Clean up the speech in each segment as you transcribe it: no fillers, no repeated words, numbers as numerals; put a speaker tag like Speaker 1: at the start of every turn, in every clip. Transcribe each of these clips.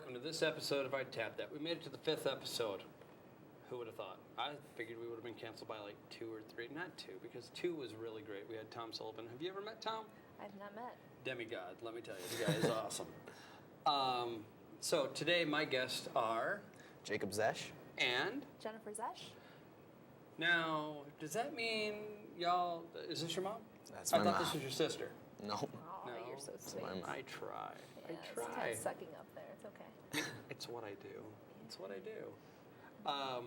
Speaker 1: welcome to this episode of I Tap That. We made it to the 5th episode. Who would have thought? I figured we would have been canceled by like 2 or 3. Not 2, because 2 was really great. We had Tom Sullivan. Have you ever met Tom?
Speaker 2: I've not met.
Speaker 1: Demigod, let me tell you. The guy is awesome. So today my guests are...
Speaker 3: Jacob Zesh.
Speaker 1: And...
Speaker 2: Jennifer Zesh.
Speaker 1: Now, does that mean y'all... Is this your mom?
Speaker 3: That's my
Speaker 1: I thought
Speaker 3: mom.
Speaker 1: this was your sister.
Speaker 3: No.
Speaker 2: Oh,
Speaker 1: No,
Speaker 2: you're so
Speaker 3: it's
Speaker 2: sweet.
Speaker 3: my mom.
Speaker 1: I try.
Speaker 2: Yeah,
Speaker 1: I
Speaker 2: it's
Speaker 1: try.
Speaker 2: kind of sucking up there. It's okay.
Speaker 1: It's what I do. It's what I do.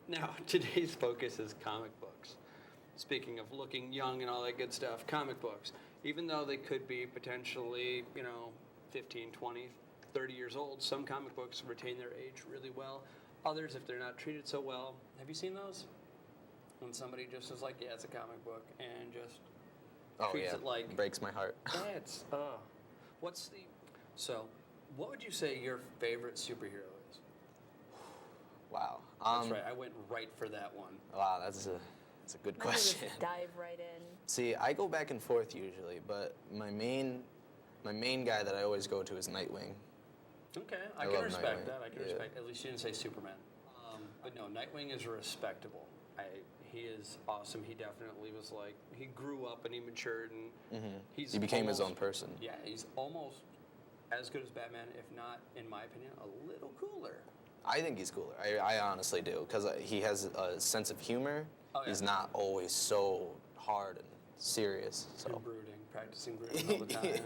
Speaker 1: Now, today's focus is comic books. Speaking of looking young and all that good stuff, comic books. Even though they could be potentially, 15, 20, 30 years old, some comic books retain their age really well. Others, if they're not treated so well. Have you seen those? When somebody just is like, yeah, it's a comic book, and just treats it like...
Speaker 3: breaks my heart.
Speaker 1: That's, So, what would you say your favorite superhero is?
Speaker 3: Wow.
Speaker 1: That's right, I went right for that one.
Speaker 3: Wow, that's a good question.
Speaker 2: Just dive right in.
Speaker 3: See, I go back and forth usually, but my main guy that I always go to is Nightwing.
Speaker 1: Okay, I
Speaker 3: I
Speaker 1: can
Speaker 3: love
Speaker 1: respect
Speaker 3: Nightwing.
Speaker 1: that. I can
Speaker 3: Yeah.
Speaker 1: respect. At least you didn't say Superman. But no, Nightwing is respectable. He is awesome. He definitely was like, he grew up and he matured and
Speaker 3: He became his own
Speaker 1: almost-
Speaker 3: person.
Speaker 1: Yeah, he's almost as good as Batman, if not, in my opinion, a little cooler.
Speaker 3: I think he's cooler. I honestly do, because he has a sense of humor.
Speaker 1: Oh, yeah.
Speaker 3: He's not always so hard and serious. So.
Speaker 1: And practicing brooding all the time.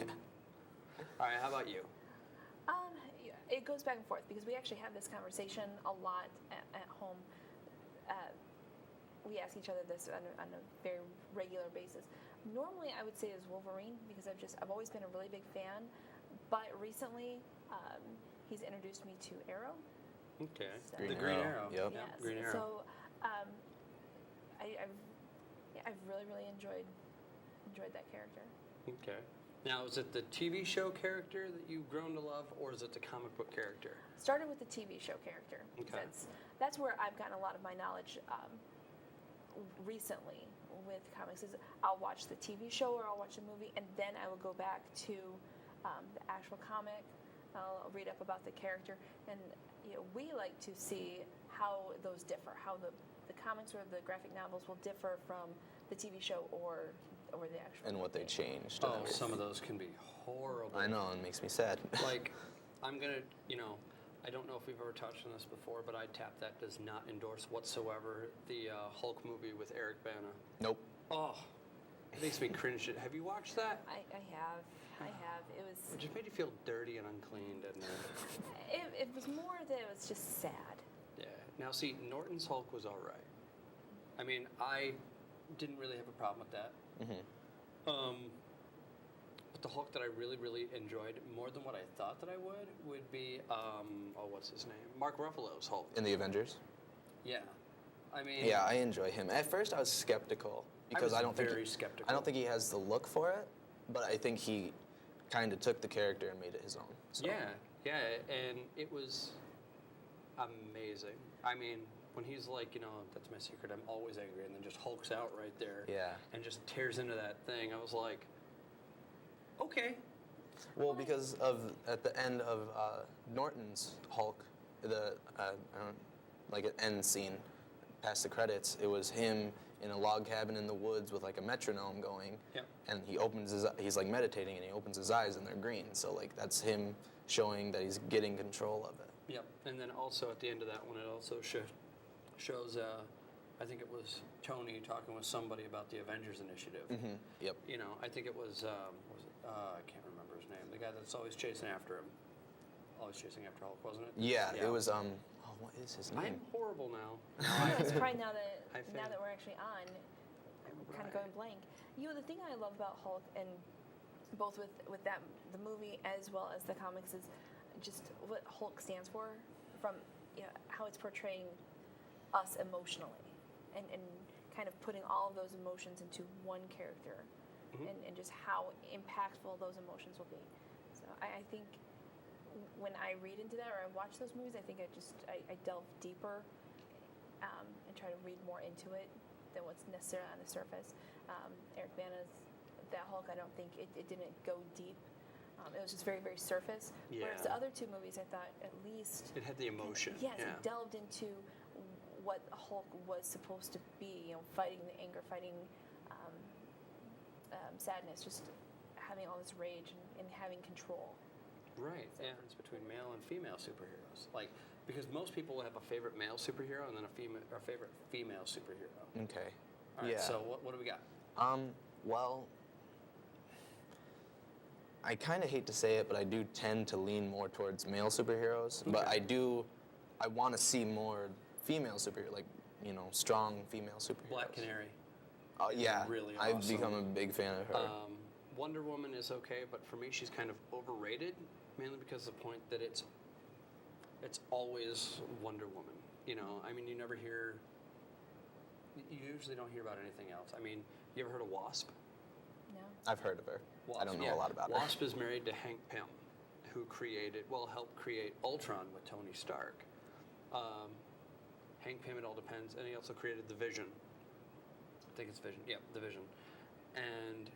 Speaker 1: All right, how about you?
Speaker 2: It goes back and forth because we actually have this conversation a lot at home. We ask each other this on a very regular basis. Normally, I would say is Wolverine because I've always been a really big fan, but recently he's introduced me to Arrow.
Speaker 1: Okay.
Speaker 2: So-
Speaker 1: The Green Arrow.
Speaker 3: Yep.
Speaker 1: Yeah,
Speaker 2: Yes.
Speaker 1: Green Arrow.
Speaker 2: So I've really enjoyed that character.
Speaker 1: Okay. Now, is it the TV show character that you've grown to love, or is it the comic book character?
Speaker 2: Started with the TV show character.
Speaker 1: Okay.
Speaker 2: That's where I've gotten a lot of my knowledge recently with comics. Is I'll watch the TV show or I'll watch the movie, and then I will go back to the actual comic. I'll read up about the character, and we like to see how those differ, how the comics or the graphic novels will differ from the TV show or the actual.
Speaker 3: And what they
Speaker 2: movie.
Speaker 3: changed. and
Speaker 1: Oh,
Speaker 3: everything.
Speaker 1: some of those can be horrible.
Speaker 3: I know, it makes me sad.
Speaker 1: Like, I'm going to, I don't know if we've ever touched on this before, but I Tap That does not endorse whatsoever the Hulk movie with Eric Bana.
Speaker 3: Nope.
Speaker 1: Oh, it makes me cringe. Have you watched that?
Speaker 2: I have. It was.
Speaker 1: It just made you feel dirty and unclean, didn't it?
Speaker 2: It was more that it was just sad.
Speaker 1: Yeah. Now, see, Norton's Hulk was all right. I mean, I didn't really have a problem with that. But the Hulk that I really, really enjoyed more than what I thought that I would be, what's his name? Mark Ruffalo's Hulk.
Speaker 3: In the Avengers?
Speaker 1: Yeah. I mean...
Speaker 3: Yeah, I enjoy him. At first, I was skeptical because I don't think
Speaker 1: very skeptical.
Speaker 3: I don't think he has the look for it, but I think he kind of took the character and made it his own. So.
Speaker 1: Yeah, and it was amazing. I mean, when he's like, that's my secret, I'm always angry, and then just hulks out right there.
Speaker 3: Yeah.
Speaker 1: And just tears into that thing. I was like, okay.
Speaker 3: Well, because at the end of Norton's Hulk, like an end scene, past the credits, it was him in a log cabin in the woods with like a metronome going.
Speaker 1: Yep.
Speaker 3: And he's like meditating and he opens his eyes and they're green. So like that's him showing that he's getting control of it.
Speaker 1: Yep. And then also at the end of that one, it also shows, I think it was Tony talking with somebody about the Avengers Initiative.
Speaker 3: Mm-hmm. Yep.
Speaker 1: I think it was I can't remember his name. The guy that's always chasing after him. Always chasing after Hulk, wasn't it?
Speaker 3: Yeah, it was, what is his name?
Speaker 1: I'm horrible now.
Speaker 2: It's probably now
Speaker 1: I
Speaker 2: that we're actually on, I'm kind of going blank. The thing I love about Hulk, and both with that the movie as well as the comics, is just what Hulk stands for, from how it's portraying us emotionally, and kind of putting all of those emotions into one character, and just how impactful those emotions will be. So I think when I read into that or I watch those movies, I think I delve deeper and try to read more into it than what's necessarily on the surface. Eric Bana's that Hulk, I don't think it didn't go deep It was just very, very surface. Whereas the
Speaker 1: Yeah.
Speaker 2: other two movies, I thought at least
Speaker 1: It had the emotion.
Speaker 2: yes,
Speaker 1: yeah.
Speaker 2: it delved into what Hulk was supposed to be. You know, fighting the anger, fighting sadness, just having all this rage and having control.
Speaker 1: Right.
Speaker 2: So-
Speaker 1: Yeah. It's between male and female superheroes. Like, because most people have a favorite male superhero and then a favorite female superhero.
Speaker 3: Okay.
Speaker 1: All right.
Speaker 3: Yeah.
Speaker 1: So what do we got?
Speaker 3: Well, I kind of hate to say it, but I do tend to lean more towards male superheroes. But
Speaker 1: Okay.
Speaker 3: I want to see more female superheroes, like, strong female superheroes.
Speaker 1: Black Canary.
Speaker 3: Oh, yeah.
Speaker 1: really
Speaker 3: I've
Speaker 1: awesome.
Speaker 3: become a big fan of her.
Speaker 1: Wonder Woman is okay, but for me, she's kind of overrated, mainly because of the point that it's always Wonder Woman. I mean, you never hear. You usually don't hear about anything else. I mean, you ever heard of Wasp?
Speaker 2: No.
Speaker 3: I've heard of her. I don't know
Speaker 1: yeah.
Speaker 3: a lot about her.
Speaker 1: Wasp is married to Hank Pym, who helped create Ultron with Tony Stark. Hank Pym, it all depends, and he also created the Vision. I think it's Vision. Yeah, the Vision. And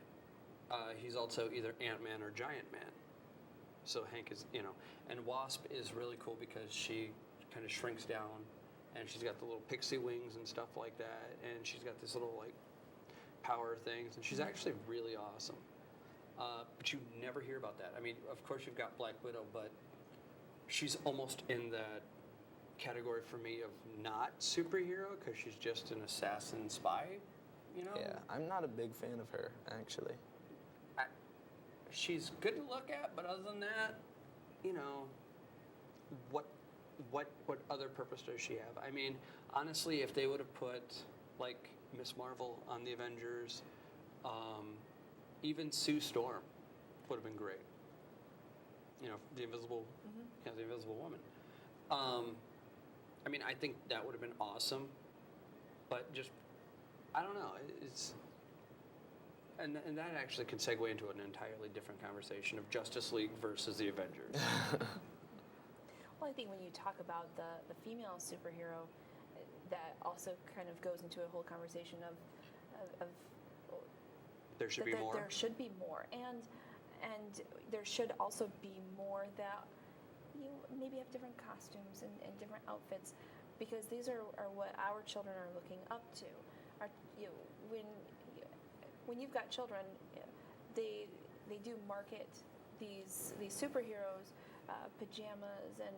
Speaker 1: he's also either Ant-Man or Giant Man. So Hank is, and Wasp is really cool because she kind of shrinks down, and she's got the little pixie wings and stuff like that, and she's got this little like power things, and she's actually really awesome. But you never hear about that. I mean, of course you've got Black Widow, but she's almost in that category for me of not superhero because she's just an assassin spy.
Speaker 3: Yeah, I'm not a big fan of her, actually.
Speaker 1: She's good to look at, but other than that, what other purpose does she have? I mean, honestly, if they would have put like Miss Marvel on the Avengers, even Sue Storm would have been great. The Invisible, the Invisible Woman. I mean, I think that would have been awesome, but just I don't know. And that actually can segue into an entirely different conversation of Justice League versus the Avengers.
Speaker 2: Well, I think when you talk about the female superhero, that also kind of goes into a whole conversation of
Speaker 1: There should be more.
Speaker 2: There should be more, and there should also be more that you maybe have different costumes and different outfits, because these are what our children are looking up to. When you've got children, they do market these superheroes, pajamas and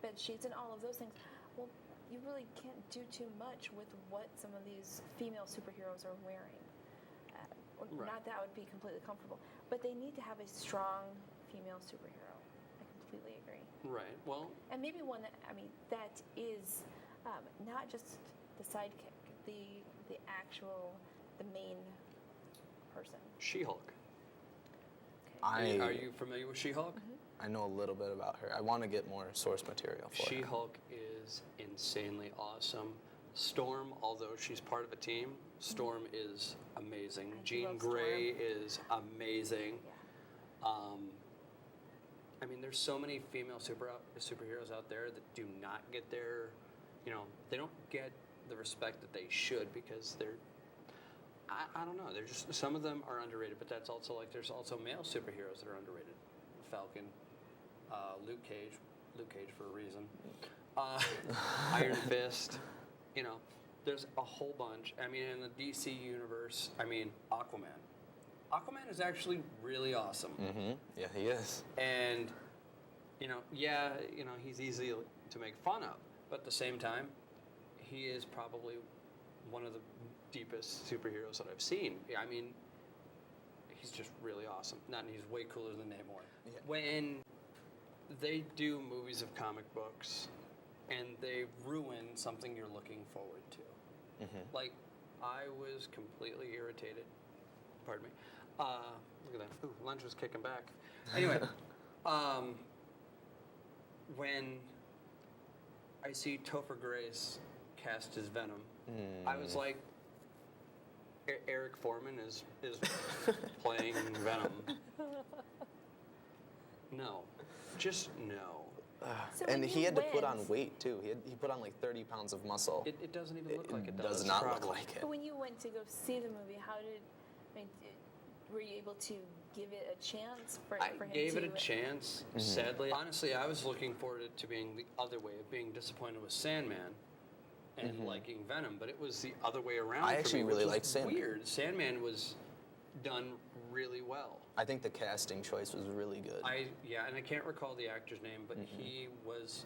Speaker 2: bed sheets and all of those things. Well, you really can't do too much with what some of these female superheroes are wearing.
Speaker 1: Right.
Speaker 2: Not that would be completely comfortable, but they need to have a strong female superhero. I completely agree.
Speaker 1: Right. Well.
Speaker 2: And maybe one that is not just the sidekick, the main person.
Speaker 1: She-Hulk.
Speaker 2: Okay.
Speaker 1: Are you familiar with She-Hulk?
Speaker 3: I know a little bit about her. I want to get more source material for her.
Speaker 1: She-Hulk is insanely awesome. Storm, although she's part of a team, Storm is amazing.
Speaker 2: I
Speaker 1: Jean
Speaker 2: love
Speaker 1: Grey
Speaker 2: Storm.
Speaker 1: is amazing.
Speaker 2: Yeah.
Speaker 1: I mean, there's so many female superheroes out there that do not get their, they don't get the respect that they should because they're, I don't know, they're just, some of them are underrated, but that's also like, there's also male superheroes that are underrated. Falcon, Luke Cage for a reason, Iron Fist, there's a whole bunch. I mean, in the DC universe, Aquaman. Aquaman is actually really awesome.
Speaker 3: Mm-hmm. Yeah, he is.
Speaker 1: And, he's easy to make fun of, but at the same time, he is probably one of the deepest superheroes that I've seen. I mean, he's just really awesome. And he's way cooler than Namor.
Speaker 3: Yeah.
Speaker 1: When they do movies of comic books and they ruin something you're looking forward to, like, I was completely irritated. Pardon me. Look at that. Ooh, lunch was kicking back. Anyway, when I see Topher Grace cast as Venom, I was like, Eric Foreman is playing Venom. No, just no.
Speaker 2: So
Speaker 3: And
Speaker 2: when
Speaker 3: he had to put on
Speaker 2: went-
Speaker 3: weight too. He put on like 30 pounds of muscle.
Speaker 1: It doesn't even look like it does.
Speaker 3: does
Speaker 1: That's
Speaker 3: not
Speaker 1: the
Speaker 3: look
Speaker 1: problem.
Speaker 3: like it.
Speaker 2: But when you went to go see the movie, were you able to give it a chance for
Speaker 1: I
Speaker 2: him
Speaker 1: gave
Speaker 2: to?
Speaker 1: it a chance. Sadly, honestly, I was looking forward to being the other way of being disappointed with Sandman and liking Venom, but it was the other way around.
Speaker 3: I
Speaker 1: for
Speaker 3: actually
Speaker 1: me,
Speaker 3: really
Speaker 1: which was
Speaker 3: liked Sandman.
Speaker 1: Weird. Sandman was done really well.
Speaker 3: I think the casting choice was really good.
Speaker 1: And I can't recall the actor's name, but he was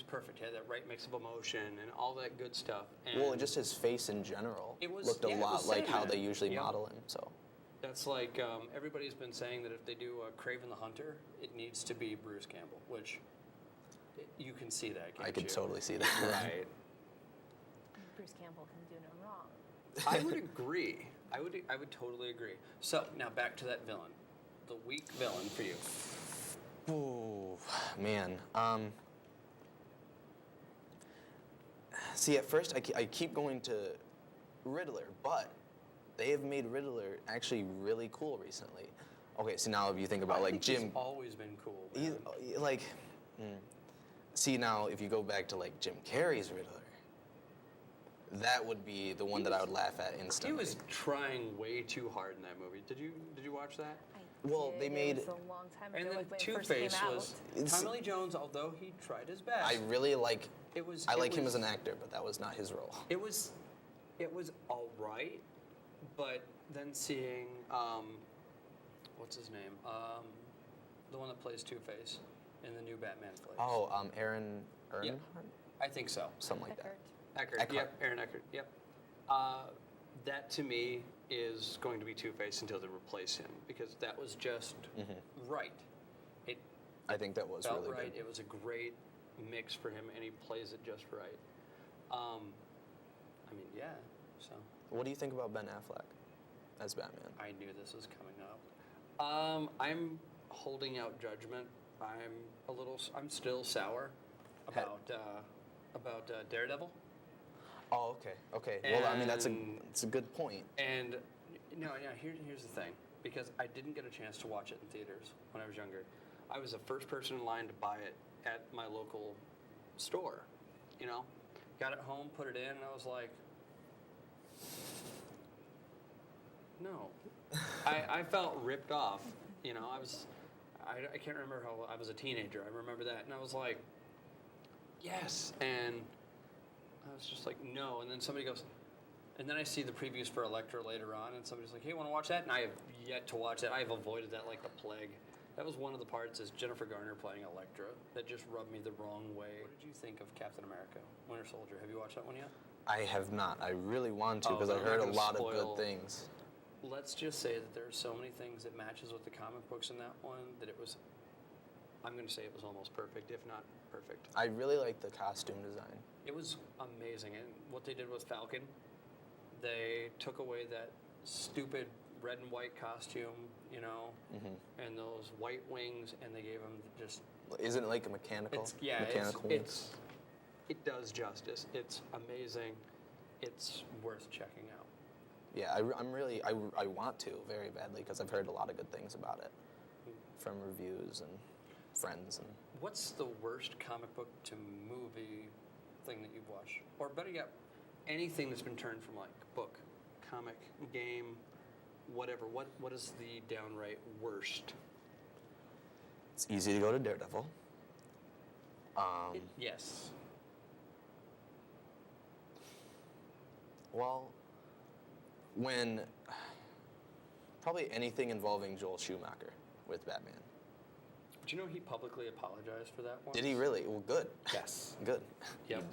Speaker 1: perfect. He had that right mix of emotion and all that good stuff. And
Speaker 3: well, just his face in general
Speaker 1: It was-
Speaker 3: looked a
Speaker 1: yeah, it
Speaker 3: lot
Speaker 1: was
Speaker 3: like how
Speaker 1: Sandman.
Speaker 3: they usually
Speaker 1: Yep.
Speaker 3: model him. So
Speaker 1: that's like everybody's been saying that if they do Craven the Hunter, it needs to be Bruce Campbell, which you can see that. Can't
Speaker 3: I could
Speaker 1: you?
Speaker 3: totally see that.
Speaker 1: Right.
Speaker 2: Bruce Campbell can do no wrong.
Speaker 1: I would agree. I would totally agree. So now back to that villain, the weak villain for you.
Speaker 3: Ooh, man. See, at first I keep going to Riddler, but they have made Riddler actually really cool recently. Okay, so now if you think about
Speaker 1: I
Speaker 3: like
Speaker 1: think
Speaker 3: Jim,
Speaker 1: he's always been cool.
Speaker 3: he's
Speaker 1: Man.
Speaker 3: like, see now if you go back to like Jim Carrey's Riddler, that would be the one that I would laugh at
Speaker 1: He
Speaker 3: instantly.
Speaker 1: was trying way too hard in that movie. Did you watch that?
Speaker 2: I
Speaker 3: Well,
Speaker 2: did.
Speaker 3: they made-
Speaker 2: It was a long time ago,
Speaker 1: And then
Speaker 2: like when it first came
Speaker 1: Two-Face
Speaker 2: out.
Speaker 1: was
Speaker 3: It's-
Speaker 1: Tommy Lee Jones, although he tried his best.
Speaker 3: I really like.
Speaker 1: It was.
Speaker 3: I
Speaker 1: it
Speaker 3: like him
Speaker 1: was-
Speaker 3: as an actor, but that was not his role.
Speaker 1: It was all right, but then seeing what's his name, the one that plays Two-Face in the new Batman flicks.
Speaker 3: Oh, Aaron Earnhardt,
Speaker 1: Yep. I think so.
Speaker 3: something like that.
Speaker 2: Eckert.
Speaker 1: Eckert.
Speaker 3: Eckhart.
Speaker 1: Yep. Aaron Eckert. Yep. That to me is going to be Two-Face until they replace him because that was just right. It
Speaker 3: I think that was
Speaker 1: felt
Speaker 3: really
Speaker 1: right.
Speaker 3: good.
Speaker 1: It was a great mix for him, and he plays it just right. I mean, yeah. So
Speaker 3: What do you think about Ben Affleck as Batman?
Speaker 1: I knew this was coming up. I'm holding out judgment. I'm still sour about Daredevil.
Speaker 3: Oh, okay, okay. Well, I mean, that's
Speaker 1: And-
Speaker 3: a good point.
Speaker 1: And here's the thing, because I didn't get a chance to watch it in theaters when I was younger. I was the first person in line to buy it at my local store. You know, got it home, put it in, and I was like, no. I felt ripped off. You know, I can't remember how I was a teenager. I remember that, and I was like, yes, and I was just like, no. And then somebody goes, and then I see the previews for Elektra later on, and somebody's like, hey, want to watch that? And I have yet to watch that. I have avoided that like the plague. That was one of the parts as Jennifer Garner playing Elektra that just rubbed me the wrong way. What did you think of Captain America, Winter Soldier? Have you watched that one yet?
Speaker 3: I have not. I really want to
Speaker 1: Oh,
Speaker 3: because
Speaker 1: then
Speaker 3: I
Speaker 1: I'm not
Speaker 3: heard a
Speaker 1: gonna
Speaker 3: lot of
Speaker 1: spoil-
Speaker 3: good things.
Speaker 1: Let's just say that there are so many things that matches with the comic books in that one that it was, I'm going to say it was almost perfect, if not perfect.
Speaker 3: I really like the costume design.
Speaker 1: It was amazing. And what they did with Falcon, they took away that stupid red and white costume, you know, and those white wings, and they gave him just,
Speaker 3: Isn't it like a mechanical? Mechanical.
Speaker 1: it does justice. It's amazing. It's worth checking out.
Speaker 3: Yeah, I want to very badly because I've heard a lot of good things about it from reviews and friends and.
Speaker 1: What's the worst comic book to movie thing that you've watched? Or better yet, anything that's been turned from like book, comic, game, whatever. What is the downright worst?
Speaker 3: It's easy to go to Daredevil.
Speaker 1: Yes.
Speaker 3: Well, when probably anything involving Joel Schumacher with Batman.
Speaker 1: Do you know he publicly apologized for that one?
Speaker 3: Did he really? Well, good.
Speaker 1: Yes.
Speaker 3: Good.
Speaker 1: Yep.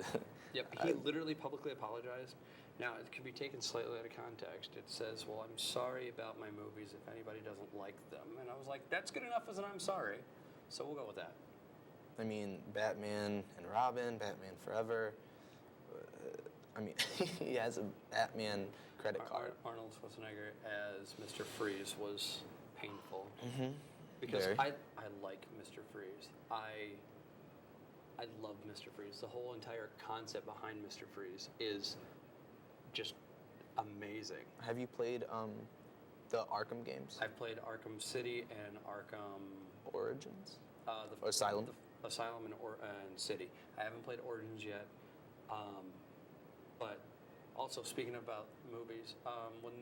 Speaker 1: Yep. He literally publicly apologized. Now, it can be taken slightly out of context. It says, well, I'm sorry about my movies if anybody doesn't like them. And I was like, that's good enough as an I'm sorry. So we'll go with that.
Speaker 3: I mean, Batman and Robin, Batman Forever. I mean, he has a Batman credit card.
Speaker 1: Arnold Schwarzenegger as Mr. Freeze was painful.
Speaker 3: Mm-hmm.
Speaker 1: Because
Speaker 3: Very.
Speaker 1: I like Mr. Freeze. I love Mr. Freeze. The whole entire concept behind Mr. Freeze is just amazing.
Speaker 3: Have you played the Arkham games?
Speaker 1: I've played Arkham City and Arkham
Speaker 3: Origins?
Speaker 1: the
Speaker 3: Asylum?
Speaker 1: the Asylum and City. I haven't played Origins yet. But also speaking about movies, when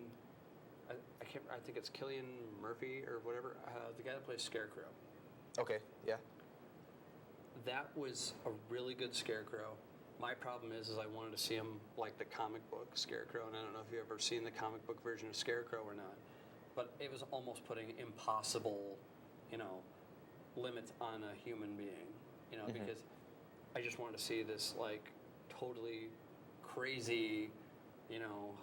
Speaker 1: I can't. I think it's Cillian Murphy or whatever. The guy that plays Scarecrow.
Speaker 3: Okay, yeah.
Speaker 1: That was a really good Scarecrow. My problem is I wanted to see him like the comic book Scarecrow, and I don't know if you've ever seen the comic book version of Scarecrow or not, but it was almost putting impossible, limits on a human being, because I just wanted to see this like totally crazy,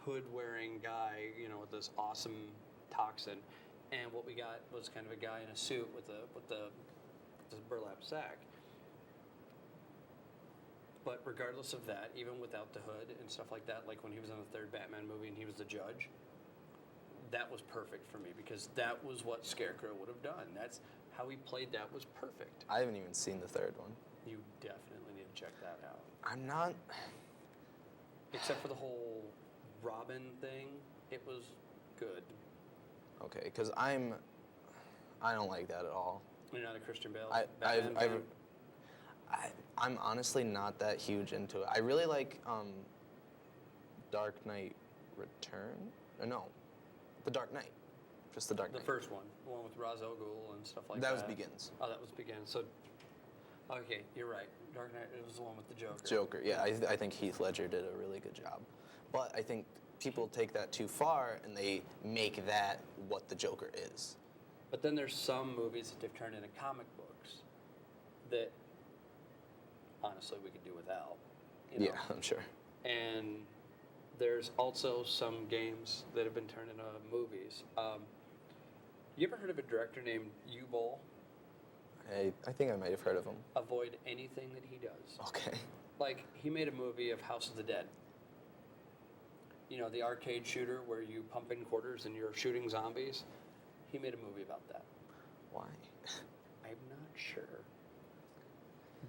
Speaker 1: hood-wearing guy, with this awesome toxin, and what we got was kind of a guy in a suit with this burlap sack. But regardless of that, even without the hood and stuff like that, like when he was in the third Batman movie and he was the judge, that was perfect for me because that was what Scarecrow would have done. That's how he played. That was perfect.
Speaker 3: I haven't even seen the third one.
Speaker 1: You definitely need to check that out.
Speaker 3: I'm not.
Speaker 1: Except for the whole Robin thing, it was good.
Speaker 3: Okay, because I don't like that at all.
Speaker 1: You're not a Christian Bale?
Speaker 3: I'm honestly not that huge into it. I really like Dark Knight Return. No, The Dark Knight. Just The Dark Knight.
Speaker 1: The first one, the one with Ra's al Ghul and stuff like that.
Speaker 3: That was Begins.
Speaker 1: Oh, that was Begins. So, okay, you're right. Dark Knight, it was the one with the Joker.
Speaker 3: Joker, yeah. I think Heath Ledger did a really good job. But I think people take that too far and they make that what the Joker is.
Speaker 1: But then there's some movies that they've turned into comic books that honestly we could do without.
Speaker 3: Yeah, I'm sure.
Speaker 1: And there's also some games that have been turned into movies. You ever heard of a director named U-Boll?
Speaker 3: I think I might have heard of him.
Speaker 1: Avoid anything that he does.
Speaker 3: Okay.
Speaker 1: Like, he made a movie of House of the Dead. The arcade shooter where you pump in quarters and you're shooting zombies. He made a movie about that.
Speaker 3: Why?
Speaker 1: I'm not sure.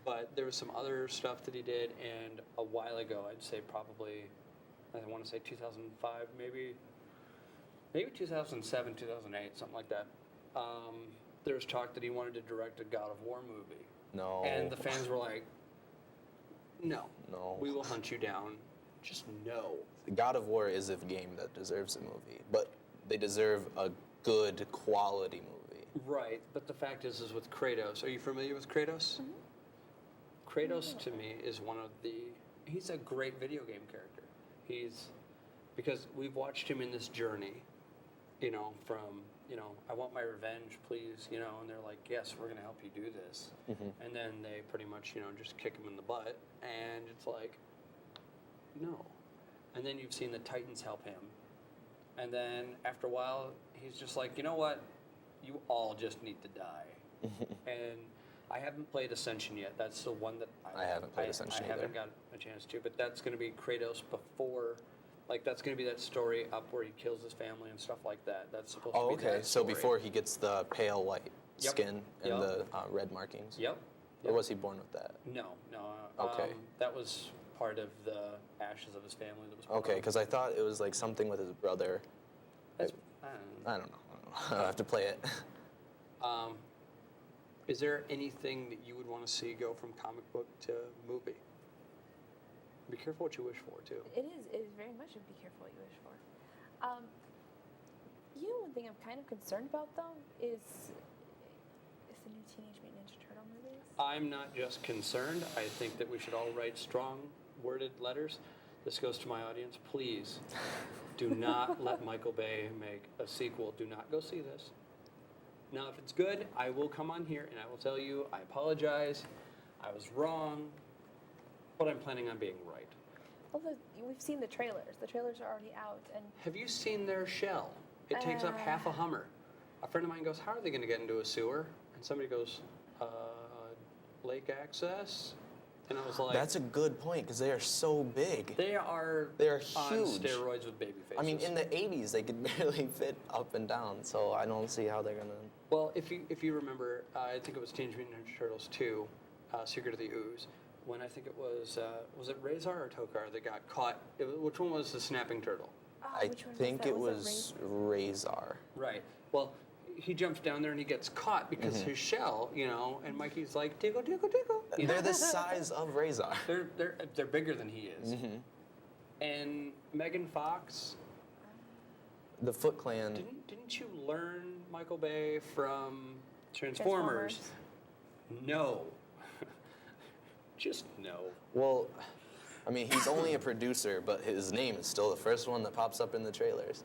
Speaker 1: But there was some other stuff that he did, and a while ago, I'd say probably, I want to say 2005, maybe 2007, 2008, something like that. There was talk that he wanted to direct a God of War movie.
Speaker 3: No.
Speaker 1: And the fans were like, no.
Speaker 3: No.
Speaker 1: We will hunt you down. Just no.
Speaker 3: God of War is a game that deserves a movie, but they deserve a good quality movie.
Speaker 1: Right, but the fact is with Kratos. Are you familiar with Kratos?
Speaker 2: Mm-hmm.
Speaker 1: Kratos to me is he's a great video game character. Because we've watched him in this journey, from, I want my revenge, please, and they're like, yes, we're going to help you do this.
Speaker 3: Mm-hmm.
Speaker 1: And then they pretty much, just kick him in the butt, and it's like, no. And then you've seen the Titans help him. And then after a while, he's just like, you know what? You all just need to die. And I haven't played Ascension yet. That's the one that
Speaker 3: I haven't played Ascension either.
Speaker 1: I haven't got a chance to, but that's going to be Kratos before, that's going to be that story up where he kills his family and stuff like that. That's supposed to be
Speaker 3: okay.
Speaker 1: that
Speaker 3: So
Speaker 1: story.
Speaker 3: before he gets the pale white
Speaker 1: Yep.
Speaker 3: skin and
Speaker 1: Yep.
Speaker 3: the red markings?
Speaker 1: Yep.
Speaker 3: Or was he born with that?
Speaker 1: No.
Speaker 3: Okay.
Speaker 1: That was part of the ashes of his family that was
Speaker 3: Okay, because I thought it was like something with his brother.
Speaker 1: That's,
Speaker 3: I don't know. I'll have to play it.
Speaker 1: Is there anything that you would want to see go from comic book to movie? Be careful what you wish for, too.
Speaker 2: It is very much a be careful what you wish for. One thing I'm kind of concerned about, though, is the new Teenage Mutant Ninja Turtle movies.
Speaker 1: I'm not just concerned. I think that we should all write strong worded letters. This goes to my audience. Please do not let Michael Bay make a sequel. Do not go see this. Now, if it's good, I will come on here and I will tell you, I apologize, I was wrong, but I'm planning on being right.
Speaker 2: Well, we've seen the trailers. The trailers are already out, and
Speaker 1: Have you seen their shell? It takes up half a Hummer. A friend of mine goes, how are they going to get into a sewer? And somebody goes, lake access? And I was like...
Speaker 3: That's a good point, because they are so big.
Speaker 1: They are
Speaker 3: huge.
Speaker 1: On steroids with baby faces.
Speaker 3: I mean, in the 80s, they could barely fit up and down, so I don't see how they're going to...
Speaker 1: Well, if you remember, I think it was Teenage Mutant Ninja Turtles 2, Secret of the Ooze, when I think it was it Razor or Tokar that got caught? Which one was the snapping turtle?
Speaker 3: I think it was Razor.
Speaker 1: Right. Well, he jumps down there and he gets caught because his shell, and Mikey's like, tickle, tickle, tickle.
Speaker 3: They're the size of Razor.
Speaker 1: They're bigger than he is. And Megan Fox,
Speaker 3: the Foot Clan.
Speaker 1: Didn't you learn Michael Bay from Transformers? No. Just no.
Speaker 3: Well, I mean, he's only a producer, but his name is still the first one that pops up in the trailers.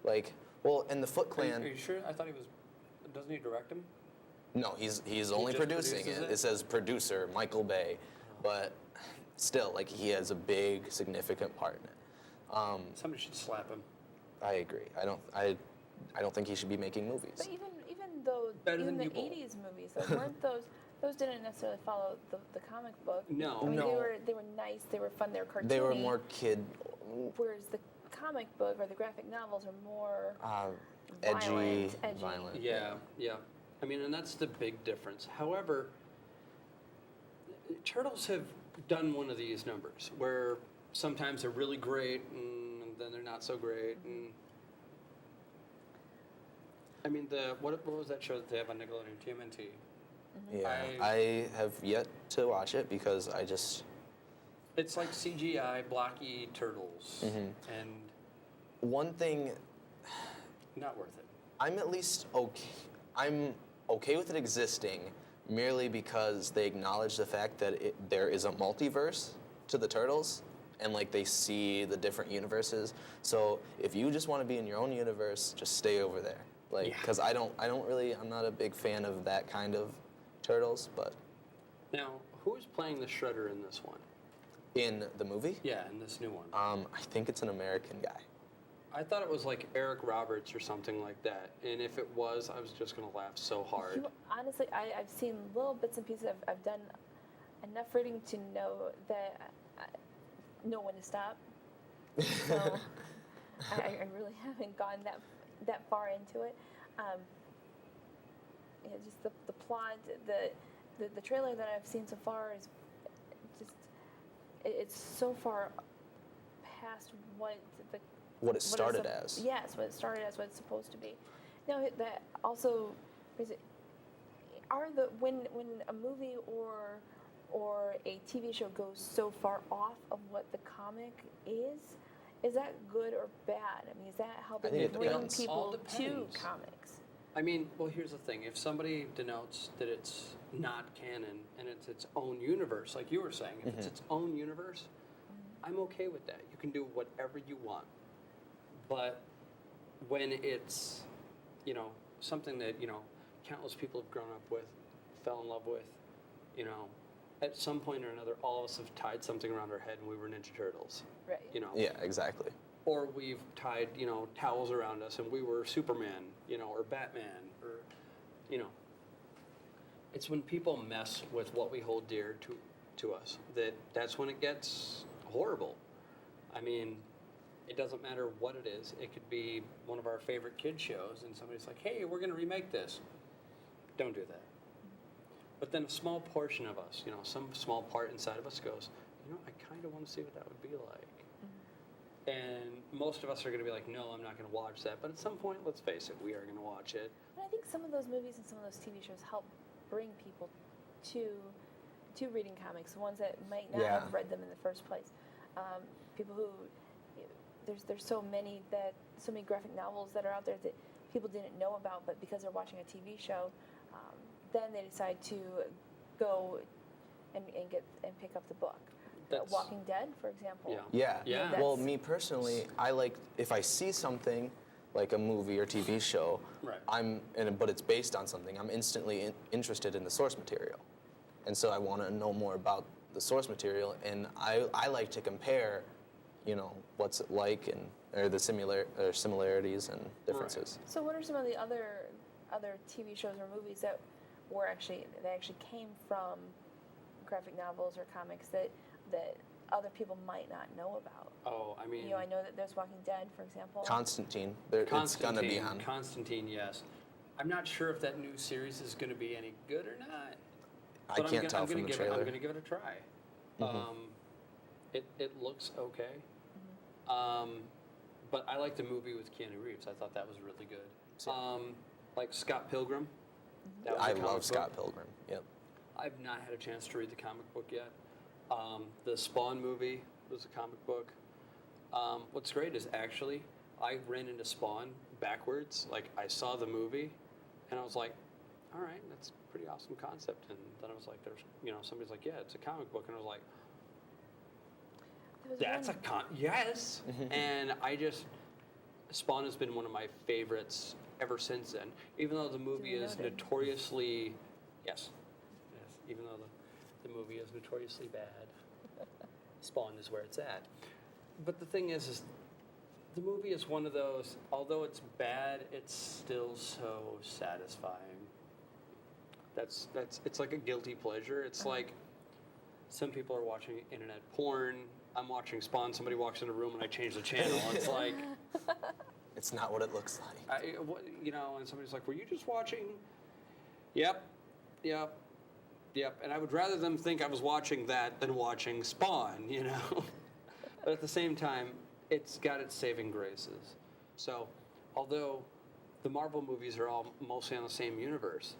Speaker 3: Like, well, and the Foot Clan.
Speaker 1: Are you sure? I thought he was. Doesn't he direct him?
Speaker 3: No, he's only
Speaker 1: just
Speaker 3: producing
Speaker 1: produces
Speaker 3: it.
Speaker 1: it?
Speaker 3: It says producer Michael Bay, but still, like, he has a big, significant part in it.
Speaker 1: Somebody should slap him.
Speaker 3: I agree. I don't think he should be making movies.
Speaker 2: But even though
Speaker 1: Better
Speaker 2: even
Speaker 1: than
Speaker 2: the
Speaker 1: you both.
Speaker 2: 80s movies, though, weren't those didn't necessarily follow the comic book.
Speaker 1: No.
Speaker 2: I mean,
Speaker 3: No.
Speaker 2: they were nice, they were fun, they were cartoony.
Speaker 3: They were more kid,
Speaker 2: Whereas the comic book or the graphic novels are more
Speaker 3: edgy,
Speaker 2: edgy.
Speaker 3: violent.
Speaker 1: Yeah, yeah. I mean, and that's the big difference. However, Turtles have done one of these numbers where sometimes they're really great and then they're not so great. And I mean, what was that show that they have on Nickelodeon? TMNT.
Speaker 3: Yeah, I have yet to watch it because I just.
Speaker 1: It's like CGI blocky turtles, and
Speaker 3: One thing,
Speaker 1: not worth it.
Speaker 3: I'm at least okay. I'm okay with it existing merely because they acknowledge the fact that there is a multiverse to the Turtles, and like they see the different universes. So if you just want to be in your own universe, just stay over there. Like,
Speaker 1: Yeah.
Speaker 3: because I'm not a big fan of that kind of Turtles, but
Speaker 1: Now, who's playing the Shredder in this one?
Speaker 3: in the movie,
Speaker 1: Yeah, in this new one.
Speaker 3: I think it's an American guy.
Speaker 1: I thought it was like Eric Roberts or something like that. And if it was, I was just going to laugh so hard.
Speaker 2: Honestly, I've seen little bits and pieces. I've done enough reading to know that know when to stop. So I really haven't gone that far into it. Yeah, just the plot, the trailer that I've seen so far is just it's so far past what
Speaker 3: What it started as.
Speaker 2: Yes, what it started as, what it's supposed to be. Now that also is it when a movie or a TV show goes so far off of what the comic is that good or bad? I mean, is that helping
Speaker 3: think it
Speaker 2: bring
Speaker 3: depends.
Speaker 1: All
Speaker 2: people to
Speaker 1: depends.
Speaker 2: comics?
Speaker 1: I mean, well, here's the thing. If somebody denotes that it's not canon and it's its own universe, like you were saying, if it's its own universe, I'm okay with that. You can do whatever you want. But when it's, something that, countless people have grown up with, fell in love with, at some point or another, all of us have tied something around our head and we were Ninja Turtles.
Speaker 2: Right.
Speaker 3: Yeah, exactly.
Speaker 1: Or we've tied, towels around us and we were Superman, or Batman, or, It's when people mess with what we hold dear to us that's when it gets horrible. I mean, it doesn't matter what it is. It could be one of our favorite kid shows and somebody's like, hey, we're going to remake this. Don't do that. But then a small portion of us, some small part inside of us goes, I kind of want to see what that would be like. And most of us are going to be like, no, I'm not going to watch that. But at some point, let's face it, we are going to watch it.
Speaker 2: And I think some of those movies and some of those TV shows help bring people to reading comics, the ones that might not
Speaker 3: Yeah.
Speaker 2: have read them in the first place. People who there's so many graphic novels that are out there that people didn't know about, but because they're watching a TV show, then they decide to go and pick up the book.
Speaker 1: That's-
Speaker 2: Walking Dead, for example.
Speaker 1: Yeah.
Speaker 3: Yeah.
Speaker 1: Yeah.
Speaker 3: Well,
Speaker 2: That's-
Speaker 3: me personally, I like if I see something like a movie or TV show,
Speaker 1: Right.
Speaker 3: but it's based on something, I'm instantly interested in the source material, and so I want to know more about the source material, and I like to compare, what's it like or the similarities and differences.
Speaker 2: So, what are some of the other TV shows or movies that actually came from graphic novels or comics that other people might not know about?
Speaker 1: Oh, I mean,
Speaker 2: I know that there's Walking Dead, for example.
Speaker 3: Constantine, it's gonna be on.
Speaker 1: Constantine, yes. I'm not sure if that new series is going to be any good or not.
Speaker 3: I
Speaker 1: But
Speaker 3: can't tell from the trailer.
Speaker 1: I'm going to give it a try. It looks okay. But I like the movie with Keanu Reeves. I thought that was really good.
Speaker 3: Same.
Speaker 1: Like Scott Pilgrim. That was a
Speaker 3: I
Speaker 1: comic
Speaker 3: love
Speaker 1: book.
Speaker 3: Scott Pilgrim. Yep.
Speaker 1: I've not had a chance to read the comic book yet. The Spawn movie was a comic book. What's great is actually I ran into Spawn backwards. Like, I saw the movie, and I was like, all right, that's a pretty awesome concept. And then I was like, there's, somebody's like, yeah, it's a comic book. And I was like,
Speaker 2: There was
Speaker 1: that's
Speaker 2: one-
Speaker 1: yes. And Spawn has been one of my favorites ever since then. Even though the movie is
Speaker 2: Noted.
Speaker 1: notoriously, yes, even though the movie is notoriously bad, Spawn is where it's at. But the thing is the movie is one of those, although it's bad, it's still so satisfying. It's like a guilty pleasure. It's like some people are watching internet porn. I'm watching Spawn. Somebody walks in a room and I change the channel. It's like,
Speaker 3: It's not what it looks like.
Speaker 1: and somebody's like, "Were you just watching?" Yep. And I would rather them think I was watching that than watching Spawn, But at the same time, it's got its saving graces. So, although the Marvel movies are all mostly on the same universe,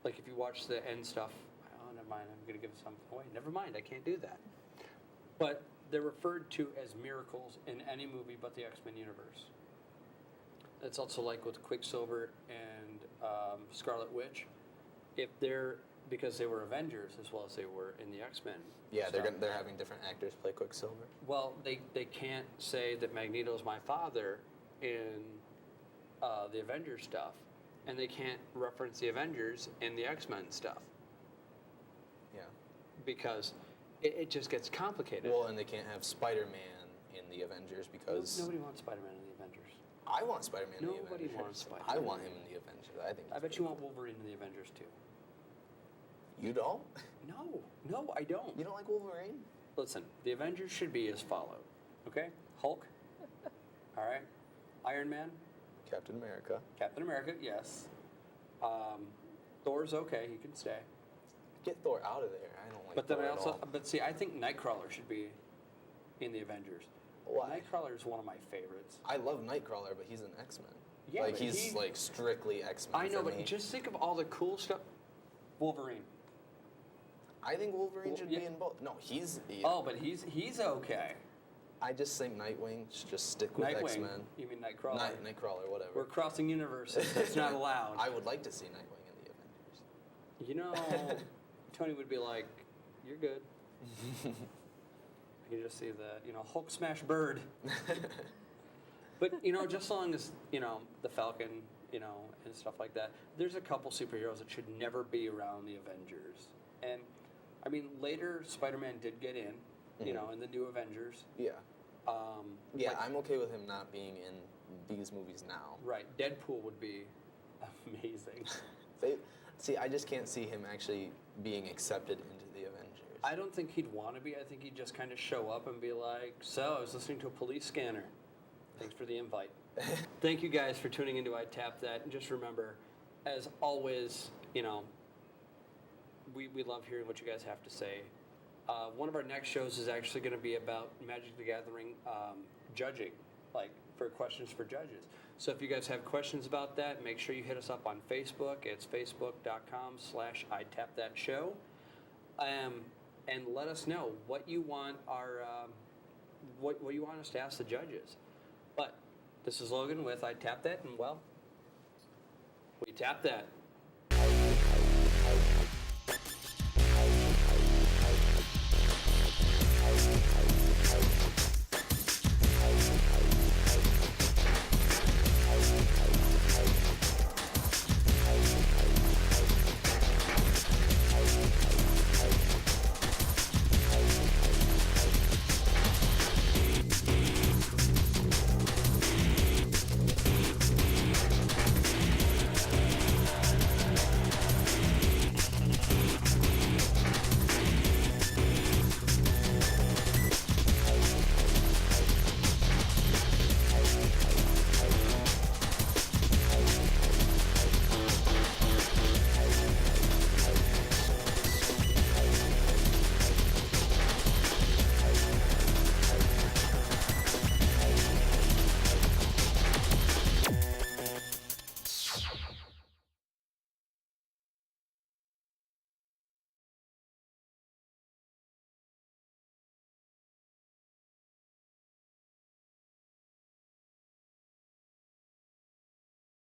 Speaker 1: like if you watch the end stuff, oh, never mind, I'm going to give something away. Never mind, I can't do that. But they're referred to as miracles in any movie but the X-Men universe. It's also like with Quicksilver and Scarlet Witch. Because they were Avengers as well as they were in the X-Men.
Speaker 3: Yeah,
Speaker 1: stuff.
Speaker 3: they're having different actors play Quicksilver.
Speaker 1: Well, they can't say that Magneto's my father in the Avengers stuff, and they can't reference the Avengers in the X-Men stuff
Speaker 3: Yeah.
Speaker 1: because it just gets complicated.
Speaker 3: Well, and they can't have Spider-Man in the Avengers because
Speaker 1: Nobody wants Spider-Man in the Avengers.
Speaker 3: I want Spider-Man in the Avengers.
Speaker 1: Nobody wants Spider-Man.
Speaker 3: I want him in the Avengers. I think.
Speaker 1: I bet you want Wolverine in the Avengers too.
Speaker 3: You don't?
Speaker 1: No, I don't.
Speaker 3: You don't like Wolverine?
Speaker 1: Listen, the Avengers should be as followed. Okay? Hulk. All right. Iron Man.
Speaker 3: Captain America.
Speaker 1: Captain America, yes. Thor's okay, he can stay.
Speaker 3: Get Thor out of there. I don't like
Speaker 1: But then
Speaker 3: Thor
Speaker 1: I
Speaker 3: at
Speaker 1: also,
Speaker 3: all.
Speaker 1: but see, I think Nightcrawler should be in the Avengers.
Speaker 3: Why?
Speaker 1: Nightcrawler is one of my favorites.
Speaker 3: I love Nightcrawler, but he's an X-Men.
Speaker 1: Yeah,
Speaker 3: like
Speaker 1: but
Speaker 3: he's
Speaker 1: he-
Speaker 3: like strictly X-Men.
Speaker 1: I know,
Speaker 3: for
Speaker 1: but
Speaker 3: me.
Speaker 1: just think of all the cool stuff. Wolverine.
Speaker 3: I think Wolverine should
Speaker 1: Yeah.
Speaker 3: be in both. No, he's.
Speaker 1: Oh, but he's okay.
Speaker 3: I just think Nightwing should just stick with
Speaker 1: Nightwing.
Speaker 3: X-Men.
Speaker 1: You mean Nightcrawler?
Speaker 3: Nightcrawler, whatever.
Speaker 1: We're crossing universes. That's not allowed.
Speaker 3: I would like to see Nightwing in the Avengers.
Speaker 1: Tony would be like, "You're good." You just see the, Hulk smash bird. But, just as long as, the Falcon, and stuff like that, there's a couple superheroes that should never be around the Avengers. And, I mean, later Spider-Man did get in, in the new Avengers.
Speaker 3: Yeah. Yeah,
Speaker 1: like-
Speaker 3: I'm okay with him not being in these movies now.
Speaker 1: Right. Deadpool would be amazing.
Speaker 3: I just can't see him actually being accepted into the Avengers.
Speaker 1: I don't think he'd want to be. I think he'd just kind of show up and be like, "So, I was listening to a police scanner. Thanks for the invite." Thank you guys for tuning into I Tap That. And just remember, as always, we love hearing what you guys have to say. One of our next shows is actually going to be about Magic the Gathering judging, like for questions for judges. So if you guys have questions about that, make sure you hit us up on Facebook. It's facebook.com/ITapThatShow. And let us know what you want what you want us to ask the judges. But this is Logan with I Tap That, and well, we tap that.